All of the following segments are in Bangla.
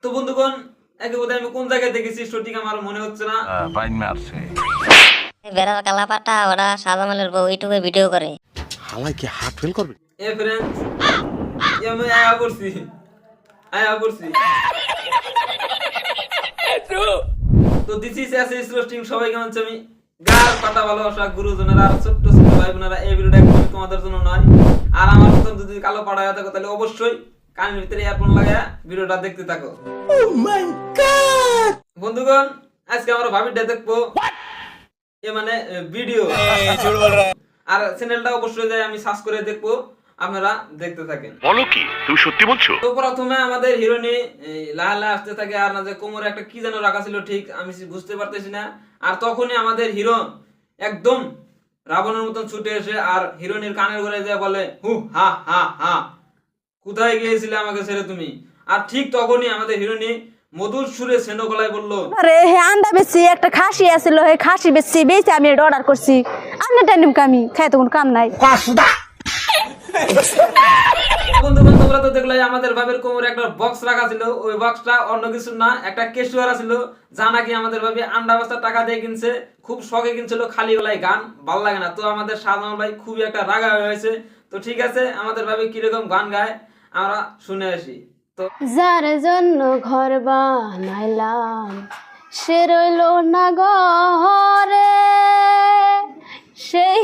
তো বন্ধুগণ একে বোধহয় আমি কোন জায়গায় দেখেছি সঠিক আমার মনে হচ্ছে না। বেড়ার কালাপাটা ওরা সাজামালের বউ ইউটিউবে ভিডিও করে। হালাই কি হার্ট ফেল করবে? এ ফ্রেন্ডস আমি আয়া করছি তো দিস ইজ এসএস রোস্টিং। সবাই কেমন আছেন? আমি গার পাতা ভালোবাসা গুরুজনেরা আর ছোট্ট ছোট ভাই বোনেরা, এই ভিডিওটা একদমই তোমাদের জন্য নয়। আর আমার মতন যদি কালো পাড়া হয়ে থাকো তাহলে অবশ্যই কানের ভিতরে ইয়ারফোন লাগায়া ভিডিওটা দেখতে থাকো। ও মাই গড বন্ধুগণ, আজকে আমরা ভাবিটা দেখবো এ মানে ভিডিও, আর চ্যানেলটা অবশ্যই যাই আমি সার্চ করে দেখবো, আপনারা দেখতে থাকেন। বলো কি তুমি সত্যি বলছো? তো প্রথমে আমাদের হিরোইনি লালা আসতে থাকে, আর না যে কোমরে একটা কি যেন রাখা ছিল, ঠিক আমি বুঝতে পারতেছি না। আর তখনই আমাদের হিরো একদম রাবণের মতন ছুটে এসে আর হিরোইনের কানের ঘরে যায় বলে, হু হা হা হা, কোথায় গিয়েছিলে আমাকে ছেড়ে তুমি? আর ঠিক তখনই আমাদের হিরোইনি মধুর সুরে সেনো গলায় বলল, আরে হে আন্ডা বেশি একটা খাসি আছিল, হে খাসি বেশি বেশি আমি এটা অর্ডার করছি। আন্ডা টাইম কামি খাইতে কোনো কাম নাই। বন্ধুগণ তোমরা তো দেখলে আমাদের ভাবের কোমরে একটা বক্স রাখা ছিল, ওই বক্সটা অন্য কিছু না, একটা কেশুয়ারা ছিল, যা নাকি আমাদের ভাবি আন্ডা বস্তা টাকা দিয়ে কিনছে, খুব শখে কিনছিল, খালি গলায় গান ভাল লাগে না। তো আমাদের সাধারণ ভাই খুবই একটা রাগা হয়েছে। তো ঠিক আছে, আমাদের ভাবি কিরকম গান গায় আমরা শুনে আসি। তো যার জন্য ঘর বানাইলাম সে রইল না ঘরে, সেই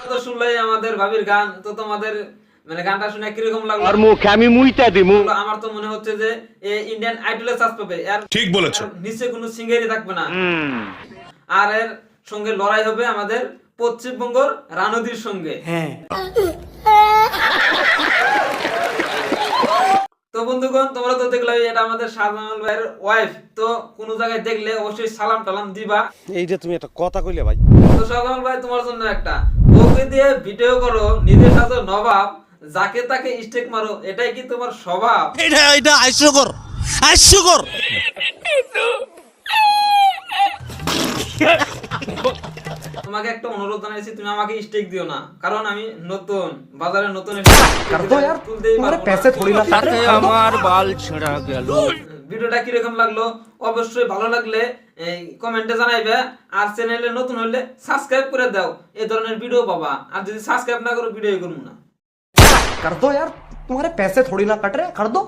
তো শুনলেই আমাদের ভাবির গান। তো তোমাদের মানে গানটা শুনে কিরকম লাগলো? আর মুখে আমি মুইতা দিমু। আমার তো মনে হচ্ছে যে ইন্ডিয়ান আইডলে চান্স পাবে। আর ঠিক বলেছো। নিচে কোনো সিঙ্গারই থাকবে না, আর এর সঙ্গে লড়াই হবে আমাদের পশ্চিমবঙ্গের রানুদির সঙ্গে। হ্যাঁ। তো বন্ধুগণ তোমরা তো দেখলে এটা আমাদের শাহজামাল ভাইয়ের ওয়াইফ। তো কোন জায়গায় দেখলে অবশ্যই সালাম টালাম দিবা। এইটা তুমি একটা কথা কইলে ভাই। তো শাহজামাল ভাই তোমার জন্য একটা, বউকে দিয়ে ভিডিও করো, নিজের সাথে নবাব, যাকে তাকে স্টেক মারো, এটাই কি তোমার স্বভাব? এটা হাস্যকর হাস্যকর। তোমাকে একটা অনুরোধ জানাইছি, তুমি আমাকে স্টেক দিও না, কারণ আমি নতুন বাজারে নতুন আমার বাল ছেঁড়া গেল। ভিডিওটা কিরকম লাগলো অবশ্যই ভালো লাগলে কমেন্টে জানাইবে, আর চ্যানেলে নতুন হলে সাবস্ক্রাইব করে দাও, এই ধরনের ভিডিও পাবা। আর যদি সাবস্ক্রাইব না করো ভিডিও করবো না। कर दो यार, तुम्हारे पैसे थोड़ी ना कट रहे, कर दो।